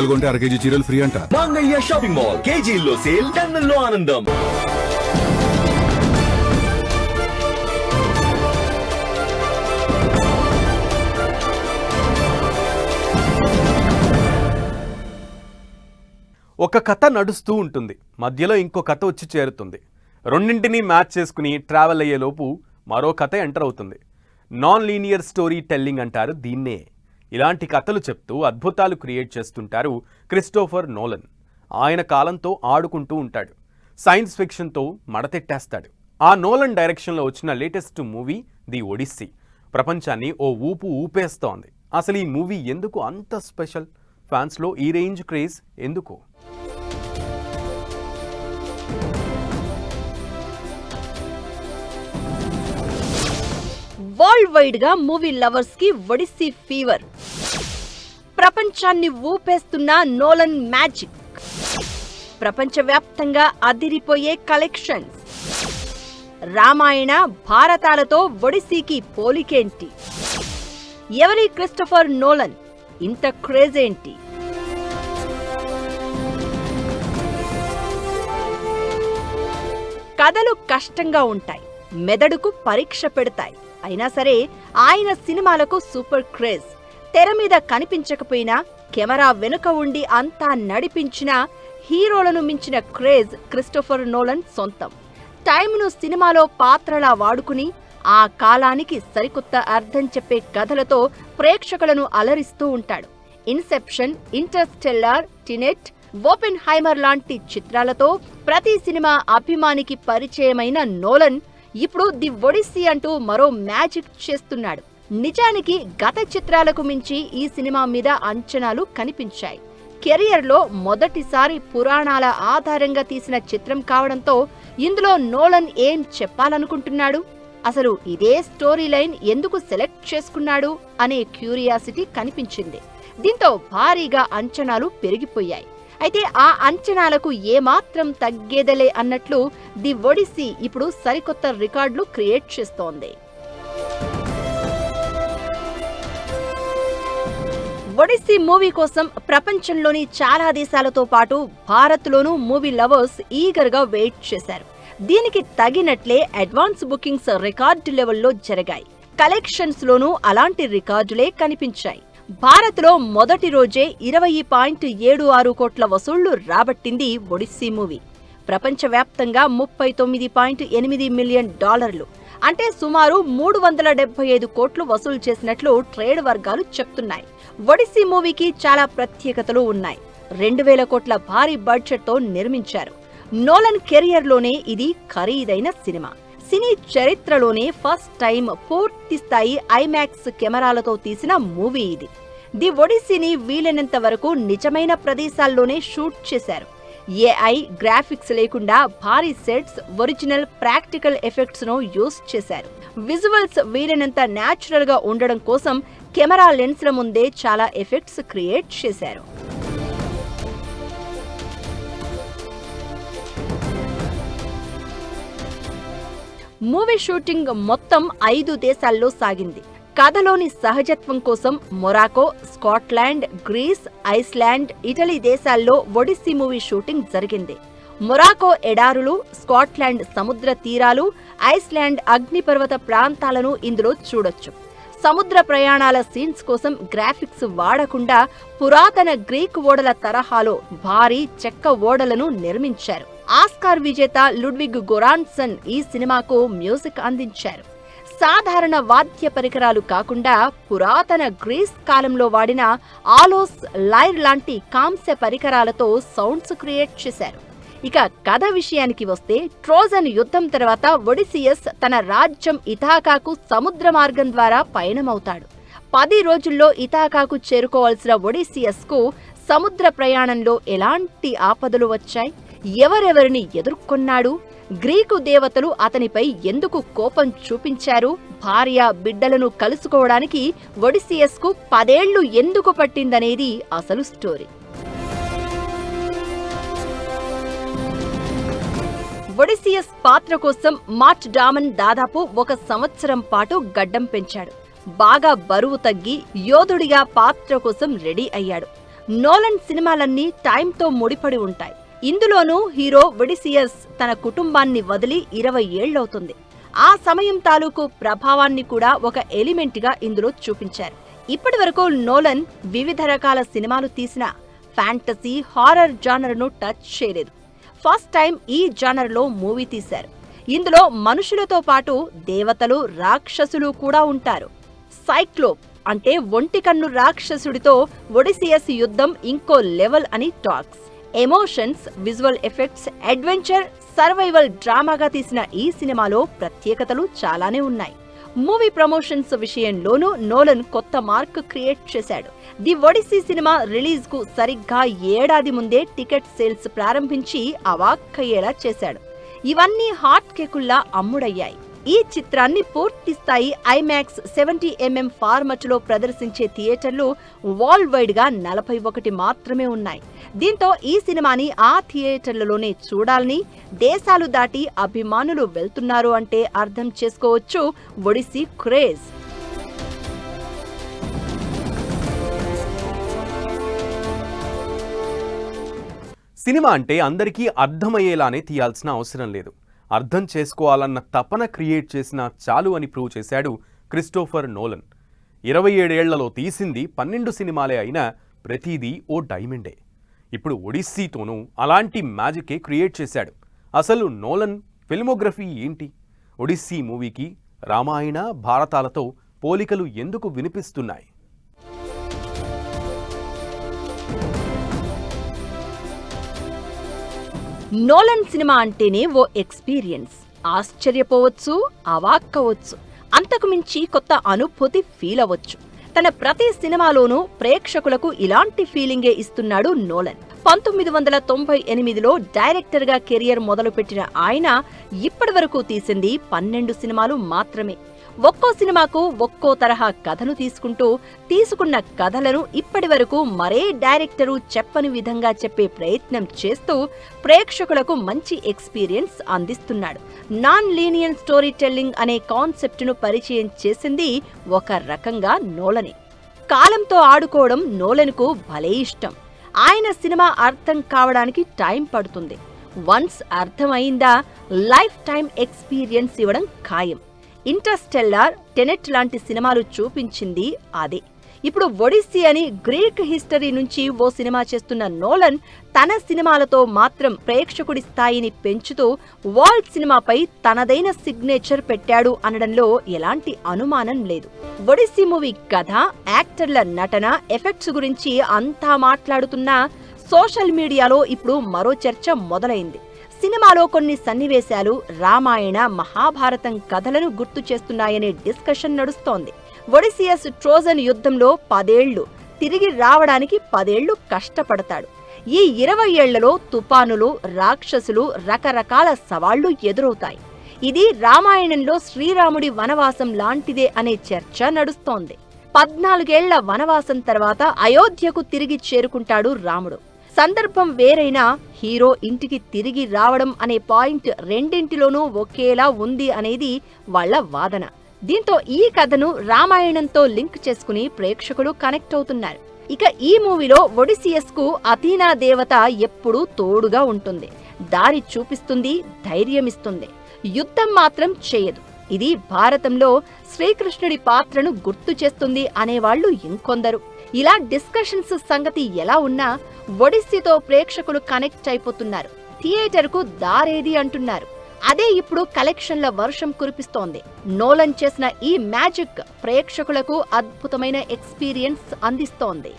కొంటే అర కేజీ చీరలు ఫ్రీ అంట. మంగళ్య షాపింగ్ మాల్ కేజీల్లో సేల్, టన్నుల్లో ఆనందం. ఒక కథ నడుస్తూ ఉంటుంది, మధ్యలో ఇంకో కథ వచ్చి చేరుతుంది. రెండింటినీ మ్యాచ్ చేసుకుని ట్రావెల్ అయ్యేలోపు మరో కథ ఎంటర్ అవుతుంది. నాన్ లీనియర్ స్టోరీ టెల్లింగ్ అంటారు దీన్నే. ఇలాంటి కథలు చెప్తూ అద్భుతాలు క్రియేట్ చేస్తుంటారు క్రిస్టోఫర్ నోలన్. ఆయన కాలంతో ఆడుకుంటూ ఉంటాడు, సైన్స్ ఫిక్షన్తో మడతెట్టేస్తాడు. ఆ నోలన్ డైరెక్షన్లో వచ్చిన లేటెస్ట్ మూవీ ది ఒడిస్సీ ప్రపంచాన్ని ఓ ఊపు ఊపేస్తోంది. అసలు ఈ మూవీ ఎందుకు అంత స్పెషల్? ఫ్యాన్స్లో ఈ రేంజ్ క్రేజ్ ఎందుకు? వరల్డ్ వైడ్ గా మూవీ లవర్స్ కి ఒడిస్సీ ఫీవర్. ప్రపంచాన్ని ఊపేస్తున్న నోలన్ మ్యాజిక్, ప్రపంచవ్యాప్తంగా అదిరిపోయే కలెక్షన్స్. రామాయణ భారతాలతో ఒడిస్సీకి పోలికేంటి? ఎవరి క్రిస్టోఫర్ నోలన్? ఇంత క్రేజ్ ఏంటి? కథలు కష్టంగా ఉంటాయి, మెదడుకు పరీక్ష పెడతాయి. అయినా సరే ఆయన సినిమాలకు సూపర్ క్రేజ్. తెర మీద కనిపించకపోయినా కెమెరా వెనుక ఉండి అంతా నడిపించిన హీరోలను మించిన క్రేజ్ క్రిస్టోఫర్ నోలన్ సొంతం. టైంను సినిమాలో పాత్రలా వాడుకుని ఆ కాలానికి సరికొత్త అర్థం చెప్పే కథలతో ప్రేక్షకులను అలరిస్తూ ఉంటాడు. ఇన్సెప్షన్, ఇంటర్స్టెల్లార్, టినెట్, ఓపెన్ హైమర్ లాంటి చిత్రాలతో ప్రతి సినిమా అభిమానికి పరిచయమైన నోలన్ ఇప్పుడు ది ఒడిస్సీ అంటూ మరో మ్యాజిక్ చేస్తున్నాడు. నిజానికి గత చిత్రాలకు మించి ఈ సినిమా మీద అంచనాలు కనిపించాయి. కెరియర్లో మొదటిసారి పురాణాల ఆధారంగా తీసిన చిత్రం కావడంతో ఇందులో నోలన్ ఏం చెప్పాలనుకుంటున్నాడు, అసలు ఇదే స్టోరీ లైన్ ఎందుకు సెలెక్ట్ చేసుకున్నాడు అనే క్యూరియాసిటీ కనిపించింది. దీంతో భారీగా అంచనాలు పెరిగిపోయాయి. అయితే ఆ అంచనాలకు ఏమాత్రం తగ్గేదలే అన్నట్లు ది ఒడిస్సీ ఇప్పుడు సరికొత్త రికార్డులు క్రియేట్ చేస్తోంది. ఒడిస్సీ మూవీ కోసం ప్రపంచంలోని చాలా దేశాలతో పాటు భారత్లోనూ మూవీ లవర్స్ ఈగర్ గా వెయిట్ చేశారు. దీనికి తగినట్లే అడ్వాన్స్ బుకింగ్స్ రికార్డు లెవెల్లో జరిగాయి. కలెక్షన్స్ లోనూ అలాంటి రికార్డులే కనిపించాయి. భారత్లో మొదటి రోజే 20.76 కోట్ల వసూళ్లు రాబట్టింది ఒడిస్సీ మూవీ. ప్రపంచవ్యాప్తంగా $39.8 మిలియన్, అంటే సుమారు 375 కోట్లు వసూలు చేసినట్లు ట్రేడ్ వర్గాలు చెప్తున్నాయి. ఒడిస్సీ మూవీకి చాలా ప్రత్యేకతలు ఉన్నాయి. 2000 కోట్ల భారీ బడ్జెట్ తో నిర్మించారు. నోలన్ కెరియర్లోనే ఇది ఖరీదైన సినిమా. సినీ చరిత్రలోనే ఫస్ట్ టైం పూర్తి స్థాయి ఐమాక్స్ కెమెరాలతో తీసిన మూవీ ఇది. ది ఒడిస్సీని వీలైనంత వరకు నిజమైన ప్రదేశాల్లోనే షూట్ చేశారు. ఏఐ గ్రాఫిక్స్ లేకుండా భారీ సెట్స్, ఒరిజినల్ ప్రాక్టికల్ ఎఫెక్ట్స్ ను యూజ్ చేశారు. విజువల్స్ వీలైనంత న్యాచురల్ గా ఉండడం కోసం కెమెరా లెన్స్ల ముందే చాలా ఎఫెక్ట్స్ క్రియేట్ చేశారు. మూవీ షూటింగ్ మొత్తం 5 దేశాల్లో సాగింది. కథలోని సహజత్వం కోసం Morocco, Scotland, Greece, Iceland, Italy దేశాల్లో ఒడిస్సీ మూవీ షూటింగ్ జరిగింది. మొరాకో ఎడారులు, స్కాట్లాండ్ సముద్ర తీరాలు, ఐస్లాండ్ అగ్నిపర్వత ప్రాంతాలను ఇందులో చూడొచ్చు. సముద్ర ప్రయాణాల సీన్స్ కోసం గ్రాఫిక్స్ వాడకుండా పురాతన గ్రీక్ ఓడల తరహాలో భారీ చెక్క ఓడలను నిర్మించారు. ఆస్కార్ విజేత లుడ్విగ్ గొరాన్సన్ ఈ సినిమాకు మ్యూజిక్ అందించారు. సాధారణ వాద్య పరికరాలు కాకుండా పురాతన గ్రీస్ కాలంలో వాడిన ఆలోస్, లైర్ లాంటి కాంస్య పరికరాలతో సౌండ్స్ క్రియేట్ చేశారు. ఇక కథ విషయానికి వస్తే, ట్రోజన్ యుద్ధం తర్వాత ఒడిసియస్ తన రాజ్యం ఇథాకాకు సముద్ర మార్గం ద్వారా పయనమవుతాడు. 10 రోజుల్లో ఇథాకాకు చేరుకోవాల్సిన ఒడిసియస్ కు సముద్ర ప్రయాణంలో ఎలాంటి ఆపదలు వచ్చాయి? ఎవరెవరిని ఎదుర్కొన్నాడు? గ్రీకు దేవతలు అతనిపై ఎందుకు కోపం చూపించారు? భార్య, బిడ్డలను కలుసుకోవడానికి ఒడిసియస్ కు 10 ఏళ్లు ఎందుకు పట్టిందనేది అసలు స్టోరీ. ఒడిసియస్ పాత్ర కోసం మాట్ డామన్ దాదాపు 1 సంవత్సరం పాటు గడ్డం పెంచాడు. బాగా బరువు తగ్గి యోధుడిగా పాత్ర కోసం రెడీ అయ్యాడు. నోలన్ సినిమాలన్నీ టైంతో ముడిపడి ఉంటాయి. ఇందులోనూ హీరో ఒడిసియస్ తన కుటుంబాన్ని వదిలి 20 ఏళ్లవుతుంది. ఆ సమయం తాలూకు ప్రభావాన్ని కూడా ఒక ఎలిమెంట్గా ఇందులో చూపించారు. ఇప్పటి వరకు నోలన్ వివిధ రకాల సినిమాలు తీసిన ఫ్యాంటసీ, హారర్ జానర్ను టచ్ చేయలేదు. ఫస్ట్ టైం ఈ జానర్లో మూవీ తీశారు. ఇందులో మనుషులతో పాటు దేవతలు, రాక్షసులు కూడా ఉంటారు. సైక్లోప్ అంటే ఒంటికన్ను రాక్షసుడితో ఒడిసియస్ యుద్ధం ఇంకో లెవెల్ అని talks. Emotions, visual effects, adventure, survival డ్రామాగా తీసిన ఈ సినిమాలో ప్రత్యేకతలు చాలానే ఉన్నాయి. మూవీ ప్రమోషన్స్ విషయంలోనూ నోలన్ కొత్త మార్క్ క్రియేట్ చేశాడు. ది ఒడిస్సీ సినిమా రిలీజ్ కు సరిగ్గా ఏడాది ముందే టికెట్ సేల్స్ ప్రారంభించి అవాక్కయ్యేలా చేశాడు. ఇవన్నీ హాట్ కేకుల్లా అమ్ముడయ్యాయి. ఈ చిత్రాన్ని పూర్తి స్థాయి ఐమాక్స్ 70mm ఫార్మట్లో ప్రదర్శించే థియేటర్లు వరల్డ్ వైడ్ గా 41 మాత్రమే ఉన్నాయి. దీంతో ఈ సినిమాని ఆ థియేటర్లలోనే చూడాలని దేశాలు దాటి అభిమానులు వెళ్తున్నారు అంటే అర్థం చేసుకోవచ్చు ఒడిస్సీ క్రేజ్. సినిమా అంటే అందరికీ అర్థమయ్యేలానే తీయాల్సిన అవసరం లేదు. అర్థం చేసుకోవాలన్న తపన క్రియేట్ చేసినా చాలు అని ప్రూవ్ చేశాడు క్రిస్టోఫర్ నోలన్. 27 ఏళ్లలో తీసింది 12 సినిమాలే అయినా ప్రతిదీ ఓ డైమండే. ఇప్పుడు ఒడిస్సీతోనూ అలాంటి మ్యాజికే క్రియేట్ చేశాడు. అసలు నోలన్ ఫిల్మోగ్రఫీ ఏంటి? ఒడిస్సీ మూవీకి రామాయణ, భారతాలతో పోలికలు ఎందుకు వినిపిస్తున్నాయి? నోలన్ సినిమా అంటేనే ఓ ఎక్స్పీరియన్స్. ఆశ్చర్యపోవచ్చు, అవాక్కవచ్చు, అంతకు మించి కొత్త అనుభూతి ఫీల్ అవ్వచ్చు. తన ప్రతి సినిమాలోనూ ప్రేక్షకులకు ఇలాంటి ఫీలింగే ఇస్తున్నాడు నోలన్. 1998లో డైరెక్టర్గా కెరియర్ మొదలుపెట్టిన ఆయన ఇప్పటి వరకు తీసింది 12 సినిమాలు మాత్రమే. ఒక్కో సినిమాకు ఒక్కో తరహా కథను తీసుకున్న కథలను ఇప్పటి వరకు మరే డైరెక్టరు చెప్పని విధంగా చెప్పే ప్రయత్నం చేస్తూ ప్రేక్షకులకు మంచి ఎక్స్పీరియన్స్ అందిస్తున్నాడు. నాన్ లీనియర్ స్టోరీ టెల్లింగ్ అనే కాన్సెప్ట్ను పరిచయం చేసింది ఒక రకంగా నోలనే. కాలంతో ఆడుకోవడం నోలన్కు భలే ఇష్టం. ఆయన సినిమా అర్థం కావడానికి టైం పడుతుంది. వన్స్ అర్థమైందా లైఫ్ టైం ఎక్స్పీరియన్స్ ఇవ్వడం ఖాయం. ఇంటర్స్టెల్లార్, టెనెట్ లాంటి సినిమాలు చూపించింది అదే. ఇప్పుడు ఒడిస్సీ అని గ్రీక్ హిస్టరీ నుంచి ఓ సినిమా చేస్తున్న నోలన్ తన సినిమాలతో మాత్రం ప్రేక్షకుడి స్థాయిని పెంచుతూ వరల్డ్ సినిమాపై తనదైన సిగ్నేచర్ పెట్టాడు అనడంలో ఎలాంటి అనుమానం లేదు. ఒడిస్సీ మూవీ కథ, యాక్టర్ల నటన, ఎఫెక్ట్స్ గురించి అంతా మాట్లాడుతున్నా సోషల్ మీడియాలో ఇప్పుడు మరో చర్చ మొదలైంది. సినిమాలో కొన్ని సన్నివేశాలు రామాయణ, మహాభారతం కథలను గుర్తు చేస్తున్నాయనే డిస్కషన్ నడుస్తోంది. ఒడిసియస్ ట్రోజన్ యుద్ధంలో 10 ఏళ్లు, తిరిగి రావడానికి 10 ఏళ్లు కష్టపడతాడు. ఈ 20 ఏళ్లలో తుపానులు, రాక్షసులు, రకరకాల సవాళ్లు ఎదురవుతాయి. ఇది రామాయణంలో శ్రీరాముడి వనవాసం లాంటిదే అనే చర్చ నడుస్తోంది. 14 ఏళ్ల వనవాసం తర్వాత అయోధ్యకు తిరిగి చేరుకుంటాడు రాముడు. సందర్భం వేరైనా హీరో ఇంటికి తిరిగి రావడం అనే పాయింట్ రెండింటిలోనూ ఒకేలా ఉంది అనేది వాళ్ల వాదన. దీంతో ఈ కథను రామాయణంతో లింక్ చేసుకుని ప్రేక్షకులు కనెక్ట్ అవుతున్నారు. ఇక ఈ మూవీలో ఒడిసియస్ కు అథీనా దేవత ఎప్పుడూ తోడుగా ఉంటుంది. దారి చూపిస్తుంది, ధైర్యమిస్తుంది. యుద్ధం మాత్రం చేయదు. ఇది భారతంలో శ్రీకృష్ణుడి పాత్రను గుర్తు చేస్తుంది అనేవాళ్లు ఇంకొందరు. ఇలా డిస్కషన్స్ సంగతి ఎలా ఉన్నా ఒడిస్సీతో ప్రేక్షకులు కనెక్ట్ అయిపోతున్నారు. థియేటర్కు దారేది అంటున్నారు. అదే ఇప్పుడు కలెక్షన్ల వర్షం కురిపిస్తోంది. నోలన్ చేసిన ఈ మ్యాజిక్ ప్రేక్షకులకు అద్భుతమైన ఎక్స్పీరియన్స్ అందిస్తోంది.